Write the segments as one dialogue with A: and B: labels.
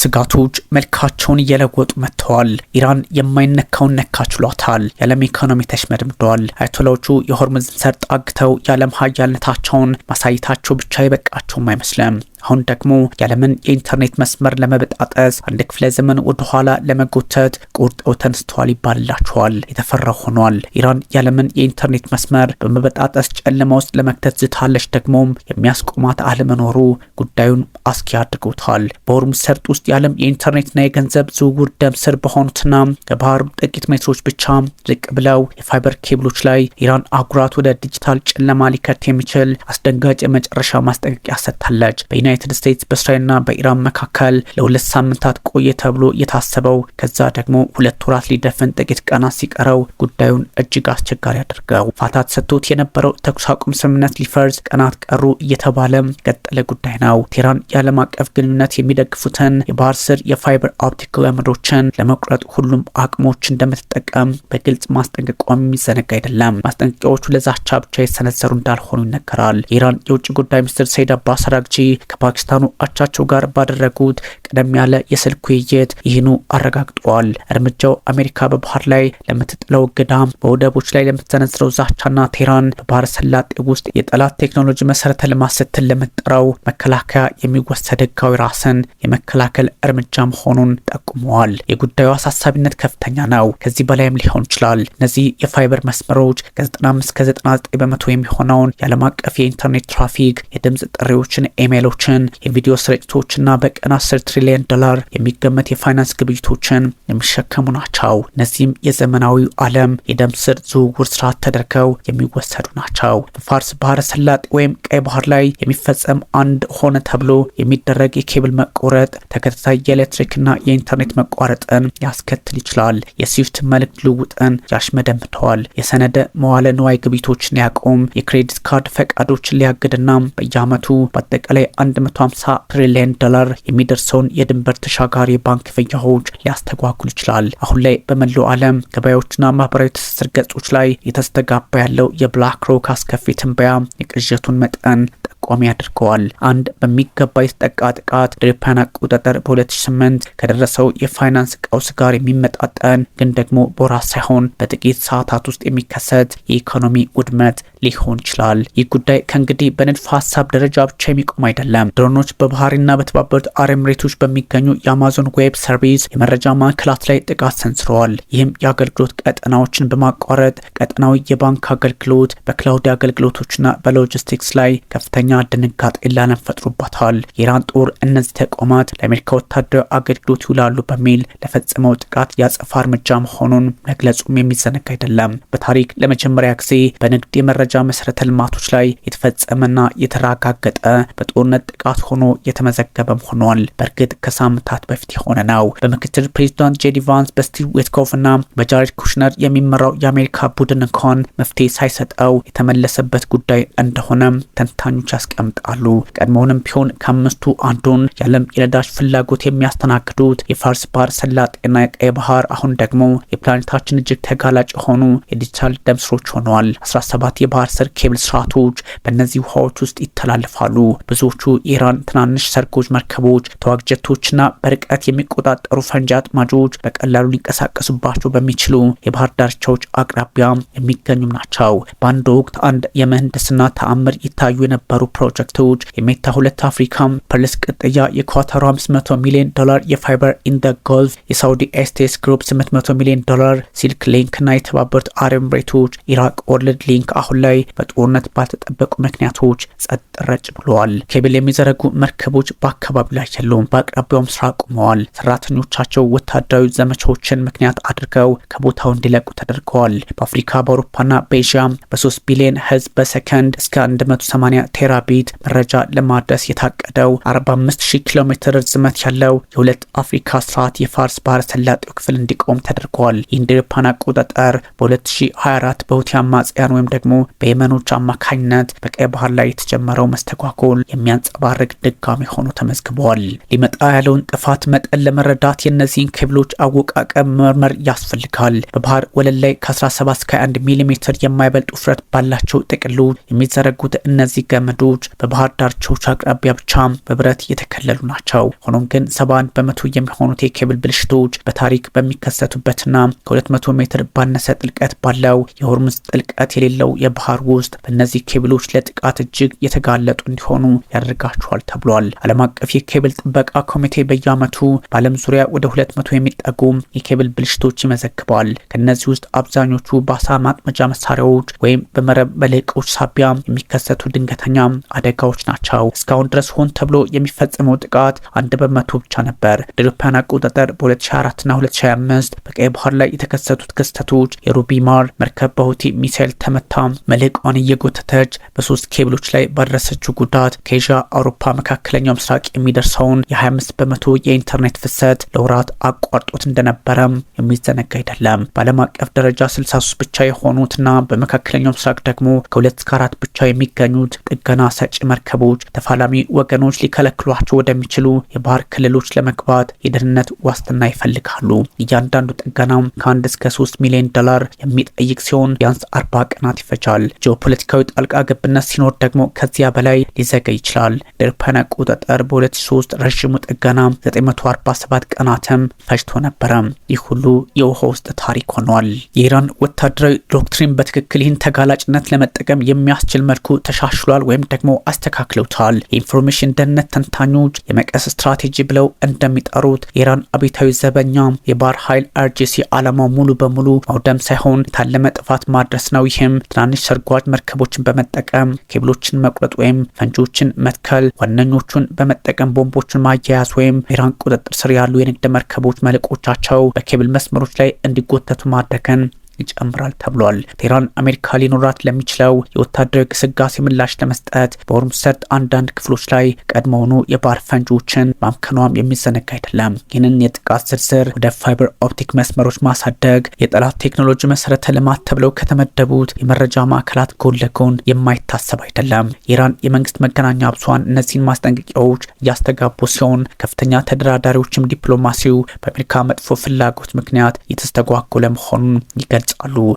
A: ስጋቶች መልካቸውን እየለወጡ መጥተዋል። ኢራን የማይነካውን ነካችሏታል። የዓለም ኢኮኖሚ ተሽመድምዷል። አያቶላዎቹ የሆርሙዝን ሰርጥ አግተው የዓለም ሀያልነታቸውን ማሳየታቸው ብቻ ይበቃቸውም አይመስልም። አሁን ደግሞ የዓለምን የኢንተርኔት መስመር ለመበጣጠስ አንድ ክፍለ ዘመን ወደ ኋላ ለመጎተት ቆርጠው ተነስተዋል ይባልላቸዋል። የተፈራ ሆኗል። ኢራን የዓለምን የኢንተርኔት መስመር በመበጣጠስ ጨለማ ውስጥ ለመክተት ዝታለች። ደግሞም የሚያስቆማት አለመኖሩ ጉዳዩን አስኪ አድርጎታል። በሆርሙዝ ሰርጥ ውስጥ የዓለም የኢንተርኔትና የገንዘብ ዝውውር ደም ስር በሆኑትና ከባህር ጥቂት ሜትሮች ብቻ ዝቅ ብለው የፋይበር ኬብሎች ላይ ኢራን አህጉራት ወደ ዲጂታል ጨለማ ሊከት የሚችል አስደንጋጭ የመጨረሻ ማስጠንቀቂያ ሰጥታለች። ዩናይትድ ስቴትስ በእስራኤልና በኢራን መካከል ለ2 ሳምንታት ቆየ ተብሎ የታሰበው ከዛ ደግሞ 2 ወራት ሊደፍን ጥቂት ቀናት ሲቀረው ጉዳዩን እጅግ አስቸጋሪ አድርገው ፋታ ተሰጥቶት የነበረው ተኩስ አቁም ስምምነት ሊፈርስ ቀናት ቀሩ እየተባለ ቀጠለ ጉዳይ ነው። ቴህራን የዓለም አቀፍ ግንኙነት የሚደግፉትን የባህር ስር የፋይበር ኦፕቲክ ገመዶችን ለመቁረጥ ሁሉም አቅሞች እንደምትጠቀም በግልጽ ማስጠንቀቋም የሚዘነጋ አይደለም። ማስጠንቀቂያዎቹ ለዛቻ ብቻ የሰነዘሩ እንዳልሆኑ ይነገራል። የኢራን የውጭ ጉዳይ ሚኒስትር ሰይድ አባስ አራግቺ ከፓኪስታኑ አቻቸው ጋር ባደረጉት ቀደም ያለ የስልክ ውይይት ይህኑ አረጋግጠዋል። እርምጃው አሜሪካ በባህር ላይ ለምትጥለው እገዳ፣ በወደቦች ላይ ለምትሰነዝረው ዛቻና ቴህራን በባህር ሰላጤ ውስጥ የጠላት ቴክኖሎጂ መሰረተ ልማት ስትል ለምትጠራው መከላከያ የሚወሰድ ህጋዊ ራስን የመከላከል እርምጃ መሆኑን ጠቁመዋል። የጉዳዩ አሳሳቢነት ከፍተኛ ነው። ከዚህ በላይም ሊሆን ይችላል። እነዚህ የፋይበር መስመሮች ከ95 እስከ 99 በመቶ የሚሆነውን የዓለም አቀፍ የኢንተርኔት ትራፊክ፣ የድምጽ ጥሪዎችን፣ ኢሜይሎችን፣ የቪዲዮ ስርጭቶችና በቀን $10 ትሪሊዮን የሚገመት የፋይናንስ ግብይቶችን የሚሸከሙ ናቸው። እነዚህም የዘመናዊው ዓለም የደም ስር ዝውውር ስርዓት ተደርገው የሚወሰዱ ናቸው። በፋርስ ባህረ ሰላጤ ወይም ቀይ ባህር ላይ የሚፈጸም አንድ ሆነ ተብሎ የሚደረግ የኬብል መቆረጥ ተከታታይ የኤሌክትሪክና የኢንተርኔት መቋረጥን ያስከትል ይችላል። የስዊፍት መልእክት ልውውጥን ያሽመደምተዋል። የሰነደ መዋለ ንዋይ ግብይቶችን ሊያቆም፣ የክሬዲት ካርድ ፈቃዶችን ሊያግድና በየዓመቱ በአጠቃላይ $150 ትሪሊዮን የሚደርሰውን የድንበር ተሻጋሪ ባንክ ክፍያዎች ሊያስተጓጉል ይችላል። አሁን ላይ በመላው ዓለም ገበያዎችና ማህበራዊ ትስስር ገጾች ላይ የተስተጋባ ያለው የብላክ ሮክ አስከፊ ትንበያ የቅዠቱን መጠን ጠቋሚ ያደርገዋል። አንድ በሚገባ የተጠቃ ጥቃት አውሮፓውያን አቆጣጠር በ2008 ከደረሰው የፋይናንስ ቀውስ ጋር የሚመጣጠን ግን ደግሞ በወራት ሳይሆን በጥቂት ሰዓታት ውስጥ የሚከሰት የኢኮኖሚ ውድመት ሊሆን ይችላል። ይህ ጉዳይ ከእንግዲህ በንድፈ ሀሳብ ደረጃ ብቻ የሚቆም አይደለም። ድሮኖች በባህሪና በተባበሩት አረብ ኤሚሬቶች በሚገኙ የአማዞን ዌብ ሰርቪስ የመረጃ ማዕከላት ላይ ጥቃት ሰንዝረዋል። ይህም የአገልግሎት ቀጠናዎችን በማቋረጥ ቀጠናዊ የባንክ አገልግሎት፣ በክላውድ አገልግሎቶችና በሎጂስቲክስ ላይ ከፍተኛ ድንጋጤ ላለም ፈጥሮባታል። የኢራን ጦር እነዚህ ተቋማት ለአሜሪካ ወታደራዊ አገልግሎት ይውላሉ በሚል ለፈጸመው ጥቃት ያጸፋ እርምጃ መሆኑን መግለጹም የሚዘነጋ አይደለም። በታሪክ ለመጀመሪያ ጊዜ በንግድ የመረጃ መሰረተ ልማቶች ላይ የተፈጸመና የተረጋገጠ በጦርነት ጥቃት ሆኖ የተመዘገበም ሆኗል። በእርግጥ ከሳምንታት በፊት የሆነ ነው። በምክትል ፕሬዚዳንት ጄዲ ቫንስ፣ በስቲቭ ዊትኮፍ እና በጃሬድ ኩሽነር የሚመራው የአሜሪካ ቡድን እንኳን መፍትሄ ሳይሰጠው የተመለሰበት ጉዳይ እንደሆነ ተንታኞች ያስቀምጣሉ። ቀድሞውንም ቢሆን ከአምስቱ አንዱን የዓለም የነዳጅ ፍላጎት የሚያስተናግዱት የፋርስ ባህረ ሰላጤና የቀይ ባህር አሁን ደግሞ የፕላኔታችን እጅግ ተጋላጭ የሆኑ የዲጂታል ደም ስሮች ሆነዋል። 17 የባህር ስር ኬብል ስርዓቶች በእነዚህ ውሃዎች ውስጥ ይተላለፋሉ። ብዙዎቹ የኢራን ትናንሽ ሰርጎች መርከቦች፣ ተዋጊ ጀቶችና በርቀት የሚቆጣጠሩ ፈንጂ አጥማጆች በቀላሉ ሊንቀሳቀሱባቸው በሚችሉ የባህር ዳርቻዎች አቅራቢያ የሚገኙም ናቸው። በአንድ ወቅት አንድ የምህንድስና ተአምር ይታዩ የነበሩ ፕሮጀክቶች የሜታ 2 አፍሪካ ፐርልስ ቅጥያ፣ የኳታሩ $500 ሚሊዮን የፋይበር ኢን ደ ጎልፍ፣ የሳውዲ ኤስቴስ ግሩፕ $800 ሚሊዮን ሲልክ ሊንክና የተባበሩት አረብ ኤሚሬቶች ኢራቅ ወርልድ ሊንክ አሁን ላይ በጦርነት ባልተጠበቁ ምክንያቶች ጸጥ ረጭ ብለዋል። ኬብል የሚዘረጉ መርከቦች በአካባቢው ላይ የሉም። በአቅራቢያውም ስራ ቆመዋል። ሰራተኞቻቸው ወታደራዊ ዘመቻዎችን ምክንያት አድርገው ከቦታው እንዲለቁ ተደርገዋል። በአፍሪካ በአውሮፓና በኤዥያ በ3 ቢሊዮን ህዝብ በሰከንድ እስከ 180 ቴራቢት መረጃ ለማድረስ የታቀደው 45000 ኪሎ ሜትር ርዝመት ያለው የሁለት አፍሪካ ስርዓት የፋርስ ባህረ ሰላጤው ክፍል እንዲቆም ተደርጓል። እንደ አውሮፓውያን አቆጣጠር በ2024 በሁቲ አማጽያን ወይም ደግሞ በየመኖች አማካኝነት በቀይ ባህር ላይ የተጀመረው መስተጓጎል የሚያንጸባርቅ ድጋሚ ሆኖ ተመዝግቧል። ሊመጣ ያለውን ጥፋት መጠን ለመረዳት የእነዚህን ኬብሎች አወቃቀም መመርመር ያስፈልጋል። በባህር ወለል ላይ ከ17 እስከ 1 ሚሊ ሜትር የማይበልጥ ውፍረት ባላቸው ጥቅሎች የሚዘረጉት እነዚህ ገመዶች መንገዶች በባህር ዳርቻዎች አቅራቢያ ብቻ በብረት የተከለሉ ናቸው። ሆኖም ግን 71 በመቶ የሚሆኑት የኬብል ብልሽቶች በታሪክ በሚከሰቱበትና ከ200 ሜትር ባነሰ ጥልቀት ባለው የሆርሙዝ ጥልቀት የሌለው የባህር ውስጥ በእነዚህ ኬብሎች ለጥቃት እጅግ የተጋለጡ እንዲሆኑ ያደርጋቸዋል ተብሏል። ዓለም አቀፍ የኬብል ጥበቃ ኮሚቴ በየዓመቱ በዓለም ዙሪያ ወደ 200 የሚጠጉ የኬብል ብልሽቶች ይመዘግባል። ከነዚህ ውስጥ አብዛኞቹ በአሳ ማጥመጃ መሳሪያዎች ወይም በመረብ መልህቆች ሳቢያ የሚከሰቱ ድንገተኛ አደጋዎች ናቸው። እስካሁን ድረስ ሆን ተብሎ የሚፈጸመው ጥቃት 1 በመቶ ብቻ ነበር። አውሮፓውያን አቆጣጠር በ2024 እና 2025 በቀይ ባህር ላይ የተከሰቱት ክስተቶች የሩቢ ማር መርከብ በሁቲ ሚሳኤል ተመታ መልህቋን እየጎተተች በ3 ኬብሎች ላይ ባደረሰችው ጉዳት ከኤዥያ አውሮፓ መካከለኛው ምስራቅ የሚደርሰውን የ25 በመቶ የኢንተርኔት ፍሰት ለወራት አቋርጦት እንደነበረም የሚዘነጋ አይደለም። በዓለም አቀፍ ደረጃ 63 ብቻ የሆኑትና በመካከለኛው ምስራቅ ደግሞ ከ2 እስከ 4 ብቻ የሚገኙት ጥገና ሰጪ መርከቦች ተፋላሚ ወገኖች ሊከለክሏቸው ወደሚችሉ የባህር ክልሎች ለመግባት የደህንነት ዋስትና ይፈልጋሉ። እያንዳንዱ ጥገና ከ1 እስከ 3 ሚሊዮን ዶላር የሚጠይቅ ሲሆን ቢያንስ 40 ቀናት ይፈጃል። ጂኦፖለቲካዊ ጣልቃ ገብነት ሲኖር ደግሞ ከዚያ በላይ ሊዘገይ ይችላል። አውሮፓውያን አቆጣጠር በ2003 ረዥሙ ጥገና 947 ቀናትም ፈጅቶ ነበረ። ይህ ሁሉ የውሃ ውስጥ ታሪክ ሆኗል። የኢራን ወታደራዊ ዶክትሪን በትክክል ይህን ተጋላጭነት ለመጠቀም የሚያስችል መልኩ ተሻሽሏል ወይም ደግሞ አስተካክለውታል። የኢንፎርሜሽን ደህንነት ተንታኞች የመቀስ ስትራቴጂ ብለው እንደሚጠሩት የኢራን አብዮታዊ ዘበኛ የባህር ኃይል አርጂሲ ዓላማው ሙሉ በሙሉ ማውደም ሳይሆን የታለመ ጥፋት ማድረስ ነው። ይህም ትናንሽ ሰርጓጅ መርከቦችን በመጠቀም ኬብሎችን መቁረጥ ወይም ፈንጂዎችን መትከል፣ ዋነኞቹን በመጠቀም ቦምቦችን ማያያዝ ወይም በኢራን ቁጥጥር ስር ያሉ የንግድ መርከቦች መልህቆቻቸው በኬብል መስመሮች ላይ እንዲጎተቱ ማድረግን ይጨምራል ተብሏል። ቴህራን አሜሪካ ሊኖራት ለሚችለው የወታደራዊ ግስጋሴ ምላሽ ለመስጠት በሆርሙዝ ሰርጥ አንዳንድ ክፍሎች ላይ ቀድሞውኑ የባህር ፈንጂዎችን ማምከኗም የሚዘነጋ አይደለም። ይህንን የጥቃት ዝርዝር ወደ ፋይበር ኦፕቲክ መስመሮች ማሳደግ የጠላት ቴክኖሎጂ መሰረተ ልማት ተብለው ከተመደቡት የመረጃ ማዕከላት ጎን ለጎን የማይታሰብ አይደለም። የኢራን የመንግስት መገናኛ ብዙሃን እነዚህን ማስጠንቀቂያዎች እያስተጋቡ ሲሆን ከፍተኛ ተደራዳሪዎችም ዲፕሎማሲው በአሜሪካ መጥፎ ፍላጎት ምክንያት የተስተጓጎለ መሆኑን ይገልጻሉ።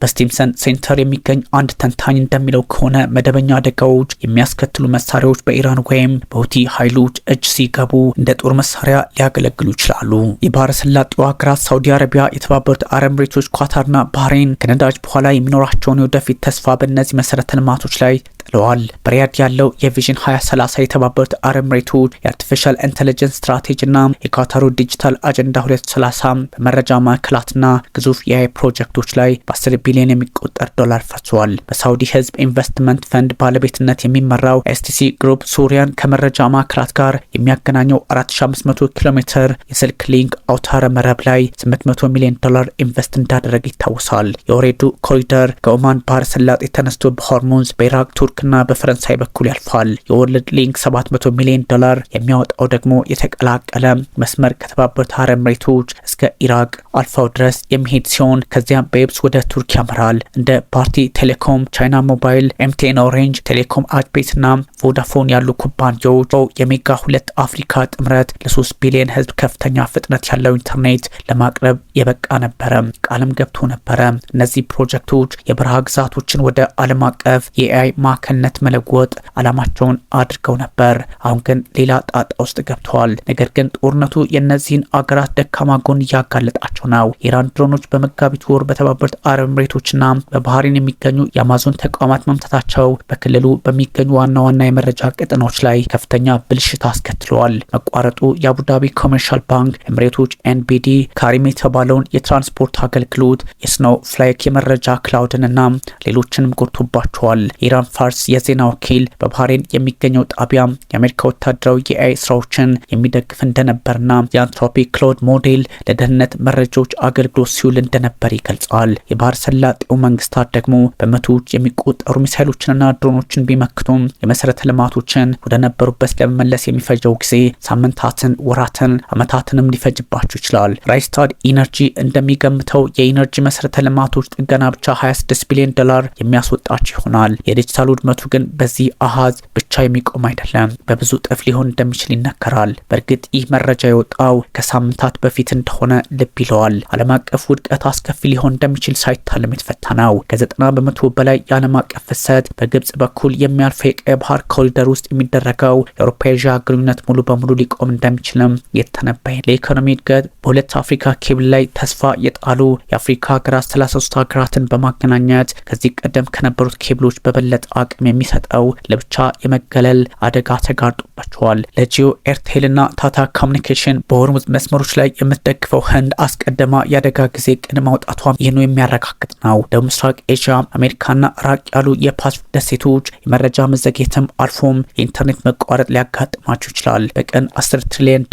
A: በስቲምሰን ሴንተር የሚገኝ አንድ ተንታኝ እንደሚለው ከሆነ መደበኛ አደጋዎች የሚያስከትሉ መሳሪያዎች በኢራን ወይም በሁቲ ኃይሎች እጅ ሲገቡ እንደ ጦር መሳሪያ ሊያገለግሉ ይችላሉ። የባህረ ሰላጤው ሀገራት ሳውዲ አረቢያ፣ የተባበሩት አረብ ኤሚሬቶች፣ ኳታርና ባህሬን ከነዳጅ በኋላ የሚኖራቸውን የወደፊት ተስፋ በእነዚህ መሰረተ ልማቶች ላይ ጥለዋል። በሪያድ ያለው የቪዥን 2030 የተባበሩት አረብ ኤሚሬቶች የአርቲፊሻል ኢንተለጀንስ ስትራቴጂና የኳታሩ ዲጂታል አጀንዳ 2030 በመረጃ ማዕከላትና ግዙፍ የአይ ፕሮጀክቶች ላይ በ10 ቢሊዮን የሚቆጠር ዶላር ፈሷል። በሳውዲ ህዝብ ኢንቨስትመንት ፈንድ ባለቤትነት የሚመራው ኤስቲሲ ግሩፕ ሱሪያን ከመረጃ ማዕከላት ጋር የሚያገናኘው 4500 ኪሎ ሜትር የስልክ ሊንክ አውታረ መረብ ላይ 800 ሚሊዮን ዶላር ኢንቨስት እንዳደረገ ይታወሳል። የኦሬዱ ኮሪደር ከኦማን ባህረ ሰላጤ ተነስቶ በሆርሙዝ በኢራቅ ቱርክና በፈረንሳይ በኩል ያልፋል። የወርልድ ሊንክ 700 ሚሊዮን ዶላር የሚያወጣው ደግሞ የተቀላቀለ መስመር ከተባበሩት አረብ ኤሚሬቶች እስከ ኢራቅ አልፋው ድረስ የሚሄድ ሲሆን ከዚያም በየብስ ወደ ቱርክ ያመራል። እንደ ፓርቲ ቴሌኮም፣ ቻይና ሞባይል፣ ኤምቲኤን፣ ኦሬንጅ ቴሌኮም፣ አጅቤትና ቮዳፎን ያሉ ኩባንያዎች የሜጋ 2 አፍሪካ ጥምረት ለ3 ቢሊዮን ህዝብ ከፍተኛ ፍጥነት ያለው ኢንተርኔት ለማቅረብ የበቃ ነበረ፣ ቃልም ገብቶ ነበረ። እነዚህ ፕሮጀክቶች የበረሃ ግዛቶችን ወደ ዓለም አቀፍ የኤአይ ማዕከልነት መለወጥ ዓላማቸውን አድርገው ነበር። አሁን ግን ሌላ ጣጣ ውስጥ ገብተዋል። ነገር ግን ጦርነቱ የእነዚህን አገራት ደካማ ጎን እያጋለጣቸው ነው። ኢራን ድሮኖች በመጋቢት ወር በተባበሩት አረብ ኤሚሬቶችና በባህሬን የሚገኙ የአማዞን ተቋማት መምታታቸው በክልሉ በሚገኙ ዋና ዋና የመረጃ ቀጠናዎች ላይ ከፍተኛ ብልሽት አስከትለዋል። መቋረጡ የአቡዳቢ ኮመርሻል ባንክ፣ ኤሚሬቶች ኤንቢዲ፣ ካሪም የተባለውን የትራንስፖርት አገልግሎት፣ የስኖው ፍላይክ የመረጃ ክላውድንና ሌሎችንም ጎድቶባቸዋል። የኢራን ፋርስ የዜና ወኪል በባህሬን የሚገኘው ጣቢያ የአሜሪካ ወታደራዊ የኤአይ ስራዎችን የሚደግፍ እንደነበርና የአንትሮፒክ ክላውድ ሞዴል ለደህንነት መረጃዎች አገልግሎት ሲውል እንደነበር ይገልጻል። የባህር ሰላጤው መንግስታት ደግሞ በመቶዎች የሚቆጠሩ ሚሳይሎችንና ድሮኖችን ቢመክቱም የመሰረተ ልማቶችን ወደ ነበሩበት ለመመለስ የሚፈጀው ጊዜ ሳምንታትን፣ ወራትን፣ አመታትንም ሊፈጅባቸው ይችላል። ራይስታድ ኢነርጂ እንደሚገምተው የኢነርጂ መሰረተ ልማቶች ጥገና ብቻ 26 ቢሊዮን ዶላር የሚያስወጣቸው ይሆናል። የዲጂታል ውድመት ውድመቱ ግን በዚህ አሃዝ ብቻ የሚቆም አይደለም፣ በብዙ እጥፍ ሊሆን እንደሚችል ይነገራል። በእርግጥ ይህ መረጃ የወጣው ከሳምንታት በፊት እንደሆነ ልብ ይለዋል። ዓለም አቀፍ ውድቀት አስከፊ ሊሆን እንደሚችል ሳይታለም የተፈታ ነው። ከ90 በመቶ በላይ የዓለም አቀፍ ፍሰት በግብጽ በኩል የሚያልፈው የቀይ ባህር ኮሪደር ውስጥ የሚደረገው የአውሮፓ ኤዥያ ግንኙነት ሙሉ በሙሉ ሊቆም እንደሚችልም የተነበየ። ለኢኮኖሚ እድገት በሁለት አፍሪካ ኬብል ላይ ተስፋ የጣሉ የአፍሪካ ሀገራት 33 ሀገራትን በማገናኘት ከዚህ ቀደም ከነበሩት ኬብሎች በበለጠ አቅም የሚሰጠው ለብቻ የመገለል አደጋ ተጋርጦባቸዋል። ለጂኦ ኤርቴልና ታታ ኮሙኒኬሽን በሆርሙዝ መስመሮች ላይ የምትደግፈው ህንድ አስቀድማ የአደጋ ጊዜ ቅድ ማውጣቷም ይህኑ የሚያረጋግጥ ነው። ደቡብ ምስራቅ ኤዥያ፣ አሜሪካና ራቅ ያሉ የፓሲፊክ ደሴቶች የመረጃ መዘግየትም አልፎም የኢንተርኔት መቋረጥ ሊያጋጥማቸው ይችላል። በቀን $10 ትሪሊየን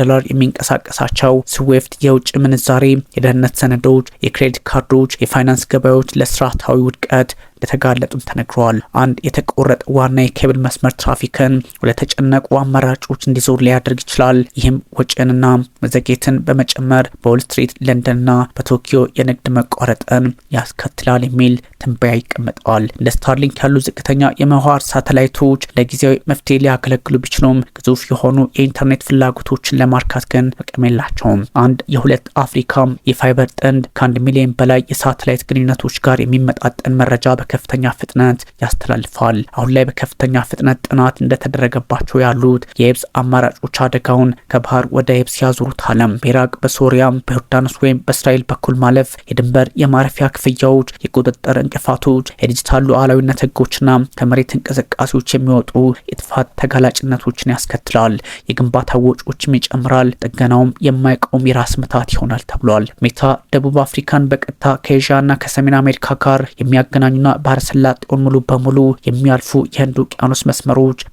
A: የሚንቀሳቀሳቸው ስዊፍት የውጭ ምንዛሬ፣ የደህንነት ሰነዶች፣ የክሬዲት ካርዶች፣ የፋይናንስ ገበያዎች ለስርዓታዊ ውድቀት እንደተጋለጡም ተነግረዋል። አንድ የተቆረጠ ዋና የኬብል መስመር ትራፊክን ወደ ተጨነቁ አማራጮች እንዲዞር ሊያደርግ ይችላል። ይህም ወጪንና መዘግየትን በመጨመር በዎል ስትሪት፣ ለንደንና በቶኪዮ የንግድ መቋረጥን ያስከትላል የሚል ትንበያ ይቀመጠዋል። እንደ ስታርሊንክ ያሉ ዝቅተኛ የምህዋር ሳተላይቶች ለጊዜያዊ መፍትሄ ሊያገለግሉ ቢችሉም ግዙፍ የሆኑ የኢንተርኔት ፍላጎቶችን ለማርካት ግን አቅም የላቸውም። አንድ የሁለት አፍሪካ የፋይበር ጥንድ ከ1 ሚሊዮን በላይ የሳተላይት ግንኙነቶች ጋር የሚመጣጠን መረጃ በከፍተኛ ፍጥነት ያስተላልፋል። አሁን ላይ በከፍተኛ ፍጥነት ጥናት እንደተደረገባቸው ያሉት የየብስ አማራጮች አደጋውን ከባህር ወደ የብስ ያዞሩታል። በኢራቅ፣ በሶሪያ፣ በዮርዳኖስ ወይም በእስራኤል በኩል ማለፍ የድንበር የማረፊያ ክፍያዎች፣ የቁጥጥር እንቅፋቶች፣ የዲጂታል ሉዓላዊነት ህጎችና ከመሬት እንቅስቃሴዎች የሚወጡ የጥፋት ተጋላጭነቶችን ያስከትላል። የግንባታ ወጪዎችም ይጨምራል። ጥገናውም የማይቆም የራስ ምታት ይሆናል ተብሏል። ሜታ ደቡብ አፍሪካን በቀጥታ ከኤዥያና ከሰሜን አሜሪካ ጋር የሚያገናኙና ባህረ ሰላጤውን ሙሉ በሙሉ የሚያልፉ የህንድ ውቅያኖስ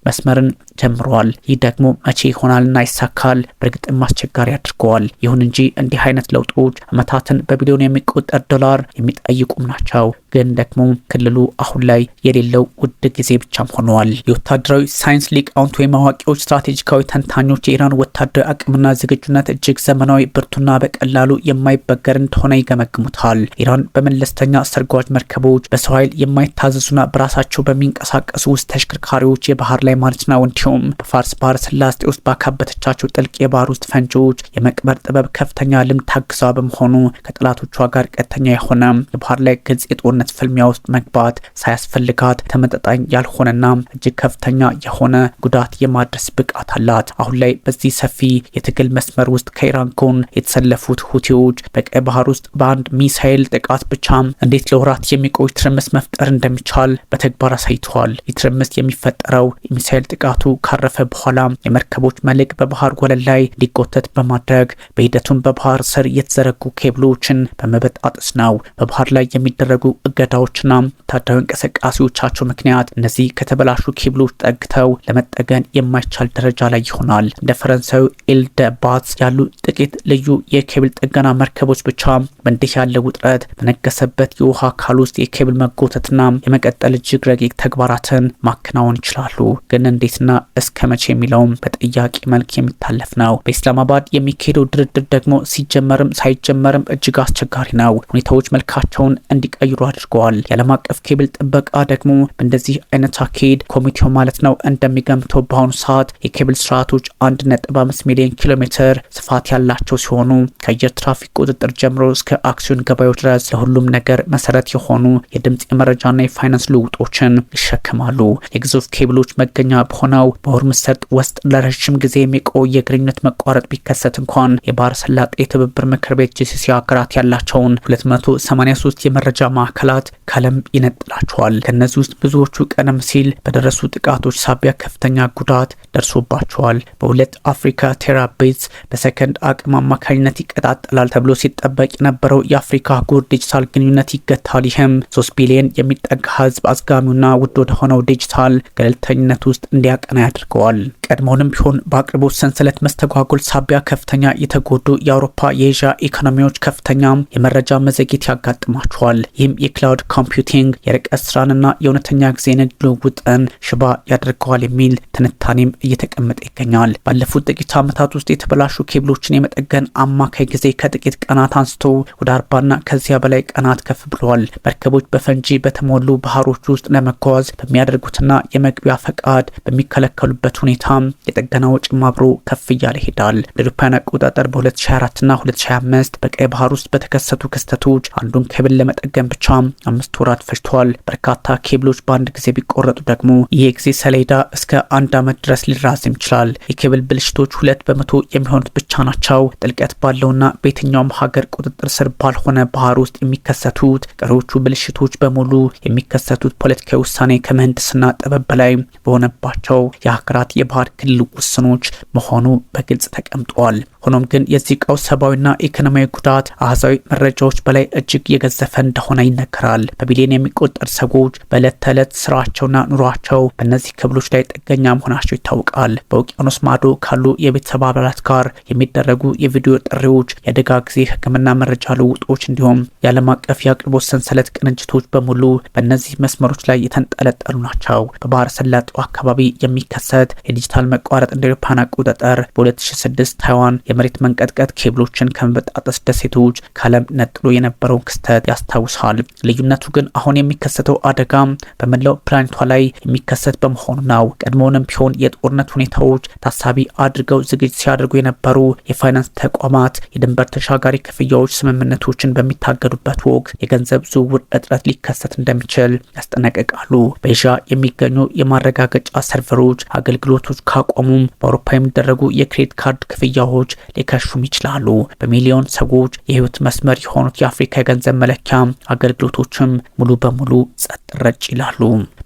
A: መስመርን ጀምረዋል። ይህ ደግሞ መቼ ይሆናልና ይሳካል በእርግጥም አስቸጋሪ አድርገዋል። ይሁን እንጂ እንዲህ አይነት ለውጦች ዓመታትን በቢሊዮን የሚቆጠር ዶላር የሚጠይቁም ናቸው። ግን ደግሞ ክልሉ አሁን ላይ የሌለው ውድ ጊዜ ብቻም ሆነዋል። የወታደራዊ ሳይንስ ሊቃውንት ወይም አዋቂዎች፣ ስትራቴጂካዊ ተንታኞች የኢራን ወታደራዊ አቅምና ዝግጁነት እጅግ ዘመናዊ፣ ብርቱና በቀላሉ የማይበገር እንደሆነ ይገመግሙታል። ኢራን በመለስተኛ ሰርጓጅ መርከቦች፣ በሰው ኃይል የማይታዘዙና በራሳቸው በሚንቀሳቀሱ ውስጥ ተሽከርካሪዎች የባህር ላይ ማለት ነው፣ እንዲሁም በፋርስ ባህረ ሰላጤ ውስጥ ባካበተቻቸው ጥልቅ የባህር ውስጥ ፈንጂዎች የመቅበር ጥበብ ከፍተኛ ልምድ ታግዛ በመሆኑ ከጠላቶቿ ጋር ቀጥተኛ የሆነ የባህር ላይ ግልጽ የጦርነት ፍልሚያ ውስጥ መግባት ሳያስፈልጋት ተመጣጣኝ ያልሆነና እጅግ ከፍተኛ የሆነ ጉዳት የማድረስ ብቃት አላት። አሁን ላይ በዚህ ሰፊ የትግል መስመር ውስጥ ከኢራን ጎን የተሰለፉት ሁቲዎች በቀይ ባህር ውስጥ በአንድ ሚሳኤል ጥቃት ብቻ እንዴት ለወራት የሚቆይ ትርምስ መፍጠር እንደሚቻል በተግባር አሳይተዋል። ይህ ትርምስ የሚፈጠረው የሚሳኤል ጥቃቱ ካረፈ በኋላ የመርከቦች መልክ በባህር ወለል ላይ ሊጎተት በማድረግ በሂደቱን በባህር ስር የተዘረጉ ኬብሎችን በመበጣጠስ ነው። በባህር ላይ የሚደረጉ እገዳዎችና ወታደራዊ እንቅስቃሴዎቻቸው ምክንያት እነዚህ ከተበላሹ ኬብሎች ጠግተው ለመጠገን የማይቻል ደረጃ ላይ ይሆናል። እንደ ፈረንሳዩ ኤልደባስ ያሉ ጥቂት ልዩ የኬብል ጥገና መርከቦች ብቻ በእንዲህ ያለ ውጥረት በነገሰበት የውሃ አካል ውስጥ የኬብል መጎተትና የመቀጠል እጅግ ረቂቅ ተግባራትን ማከናወን ይችላሉ። ግን እንዴትና እስከ መቼ የሚለውም በጥያቄ መልክ የሚታለፍ ነው። በኢስላማባድ የሚካሄደው ድርድር ደግሞ ሲጀመርም ሳይጀመርም እጅግ አስቸጋሪ ነው። ሁኔታዎች መልካቸውን እንዲቀይሩ አድርገዋል። የዓለም አቀፍ ኬብል ጥበቃ ደግሞ በእንደዚህ አይነት አካሄድ ኮሚቴው ማለት ነው እንደሚገምተው በአሁኑ ሰዓት የኬብል ስርዓቶች 1.5 ሚሊዮን ኪሎ ሜትር ስፋት ያላቸው ሲሆኑ ከአየር ትራፊክ ቁጥጥር ጀምሮ እስከ አክሲዮን ገበያዎች ድረስ ለሁሉም ነገር መሰረት የሆኑ የድምጽ የመረጃና የፋይናንስ ልውጦችን ይሸከማሉ። የግዙፍ ኬብሎች መገኛ በሆነው በሆርሙዝ ሰርጥ ውስጥ ለረጅም ጊዜ የሚቆይ የግንኙነት መቋረጥ ቢከሰት እንኳን የባህረ ሰላጤ የትብብር ምክር ቤት ጂሲሲ ሀገራት ያላቸውን 283 የመረጃ ማዕከላት ከዓለም ይነጥላቸዋል። ከነዚህ ውስጥ ብዙዎቹ ቀደም ሲል በደረሱ ጥቃቶች ሳቢያ ከፍተኛ ጉዳት ደርሶባቸዋል። በሁለት አፍሪካ ቴራቤትስ በሰከንድ አቅም አማካኝነት ይቀጣጠላል ተብሎ ሲጠበቅ የነበረው የአፍሪካ አህጉር ዲጂታል ግንኙነት ይገታል። ይህም 3 ቢሊዮን የሚጠጋ ህዝብ አዝጋሚውና ውድ ወደ ሆነው ዲጂታል ገለልተኝነት ውስጥ እንዲያቀና ያደርገዋል። ቀድሞውንም ቢሆን በአቅርቦት ሰንሰለት መስተጓጎል ሳቢያ ከፍተኛ የተጎዱ የአውሮፓ የኤዥያ ኢኮኖሚዎች ከፍተኛ የመረጃ መዘግየት ያጋጥማቸዋል። ይህም የክላውድ ኮምፒውቲንግ የርቀት ስራንና የእውነተኛ ጊዜ ንግድ ልውውጥን ሽባ ያደርገዋል የሚል ትንታኔም እየተቀመጠ ይገኛል። ባለፉት ጥቂት ዓመታት ውስጥ የተበላሹ ኬብሎችን የመጠገን አማካይ ጊዜ ከጥቂት ቀናት አንስቶ ወደ 40ና ከዚያ በላይ ቀናት ከፍ ብሏል። መርከቦች በፈንጂ በተሞሉ ባህሮች ውስጥ ለመጓዝ በሚያደርጉትና የመግቢያ ፈቃድ በሚከለከሉበት ሁኔታ የጥገና ወጪም አብሮ ከፍ እያለ ይሄዳል። ለአውሮፓውያን አቆጣጠር በ2024ና 2025 በቀይ ባህር ውስጥ በተከሰቱ ክስተቶች አንዱን ኬብል ለመጠገን ብቻ 5 ወራት ፈጅቷል። በርካታ ኬብሎች በአንድ ጊዜ ቢቆረጡ ደግሞ ይህ ጊዜ ሰሌዳ እስከ 1 ዓመት ድረስ ሊራዘም ይችላል። የኬብል ብልሽቶች 2% የሚሆኑት ብቻ ናቸው ጥልቀት ባለውና በየትኛውም ሀገር ቁጥጥር ስር ባልሆነ ባህር ውስጥ የሚከሰቱት። ቀሪዎቹ ብልሽቶች በሙሉ የሚከሰቱት ፖለቲካዊ ውሳኔ ከምህንድስና ጥበብ በላይ በሆነባቸው የሀገራት የባህር ክልል ውስኖች መሆኑ በግልጽ ተቀምጧል። ሆኖም ግን የዚህ ቀውስ ሰብአዊና ኢኮኖሚያዊ ጉዳት አሃዛዊ መረጃዎች በላይ እጅግ የገዘፈ እንደሆነ ይነገራል። በቢሊዮን የሚቆጠር ሰዎች በዕለት ተዕለት ስራቸውና ኑሯቸው በእነዚህ ኬብሎች ላይ ጥገኛ መሆናቸው ይታወቃል። በውቅያኖስ ማዶ ካሉ የቤተሰብ አባላት ጋር የሚደረጉ የቪዲዮ ጥሪዎች፣ የአደጋ ጊዜ ሕክምና መረጃ ልውጦች እንዲሁም የዓለም አቀፍ የአቅርቦት ሰንሰለት ቅንጅቶች በሙሉ በእነዚህ መስመሮች ላይ የተንጠለጠሉ ናቸው። በባህረ ሰላጤው አካባቢ የሚከሰት የዲጂታል መቋረጥ እንደ አውሮፓውያን አቆጣጠር በ2006 ታይዋን የመሬት መንቀጥቀጥ ኬብሎችን ከመበጣጠስ ደሴቶች ከዓለም ነጥሎ የነበረውን ክስተት ያስታውሳል። ልዩነቱ ግን አሁን የሚከሰተው አደጋ በመላው ፕላኔቷ ላይ የሚከሰት በመሆኑ ነው። ቀድሞውንም ቢሆን የጦርነት ሁኔታዎች ታሳቢ አድርገው ዝግጅት ሲያደርጉ የነበሩ የፋይናንስ ተቋማት የድንበር ተሻጋሪ ክፍያዎች ስምምነቶችን በሚታገዱበት ወቅት የገንዘብ ዝውውር እጥረት ሊከሰት እንደሚችል ያስጠነቅቃሉ። በኤዥያ የሚገኙ የማረጋገጫ ሰርቨሮች አገልግሎቶች ካቆሙም በአውሮፓ የሚደረጉ የክሬዲት ካርድ ክፍያዎች ሊከሹም ይችላሉ። በሚሊዮን ሰዎች የህይወት መስመር የሆኑት የአፍሪካ የገንዘብ መለኪያ አገልግሎቶችም ሙሉ በሙሉ ጸጥ ረጭ ይላሉ።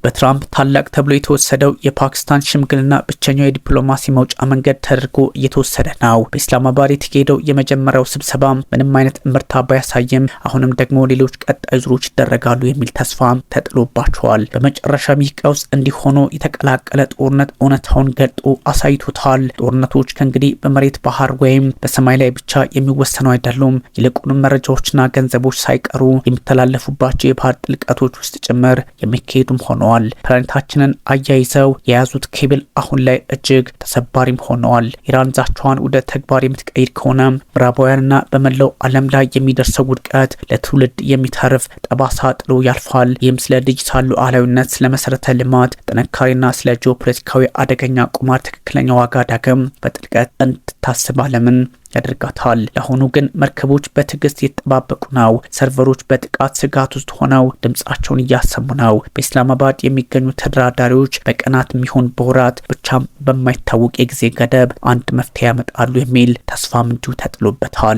A: በትራምፕ ታላቅ ተብሎ የተወሰደው የፓኪስታን ሽምግልና ብቸኛው የዲፕሎማሲ መውጫ መንገድ ተደርጎ እየተወሰደ ነው። በኢስላማባድ የተካሄደው የመጀመሪያው ስብሰባ ምንም አይነት እምርታ ባያሳይም አሁንም ደግሞ ሌሎች ቀጣይ ዙሮች ይደረጋሉ የሚል ተስፋ ተጥሎባቸዋል። በመጨረሻም ይህ ቀውስ እንዲሆኑ የተቀላቀለ ጦርነት እውነታውን ገልጦ አሳይቶታል። ጦርነቶች ከእንግዲህ በመሬት ባህር ወይም በሰማይ ላይ ብቻ የሚወሰኑ አይደሉም። ይልቁንም መረጃዎችና ገንዘቦች ሳይቀሩ የሚተላለፉባቸው የባህር ጥልቀቶች ውስጥ ጭምር የሚካሄዱም ሆነዋል። ፕላኔታችንን አያይዘው የያዙት ኬብል አሁን ላይ እጅግ ተሰባሪም ሆነዋል። ኢራን ዛቻዋን ወደ ተግባር የምትቀይር ከሆነ ምዕራባውያንና በመላው ዓለም ላይ የሚደርሰው ውድቀት ለትውልድ የሚተርፍ ጠባሳ ጥሎ ያልፋል። ይህም ስለ ዲጂታል ሉዓላዊነት፣ ስለ መሰረተ ልማት ጥንካሬና ስለ ጂኦፖለቲካዊ አደገኛ ቁማር ትክክለኛ ዋጋ ዳግም በጥልቀት እንድታስብ ዓለምን ያደርጋታል። ለአሁኑ ግን መርከቦች በትዕግስት የተጠባበቁ ነው። ሰርቨሮች በጥቃት ስጋት ውስጥ ሆነው ድምጻቸውን እያሰሙ ነው። በኢስላማባድ የሚገኙ ተደራዳሪዎች በቀናት የሚሆን በወራት ብቻም በማይታወቅ የጊዜ ገደብ አንድ መፍትሄ ያመጣሉ የሚል ተስፋም እንዲሁ ተጥሎበታል።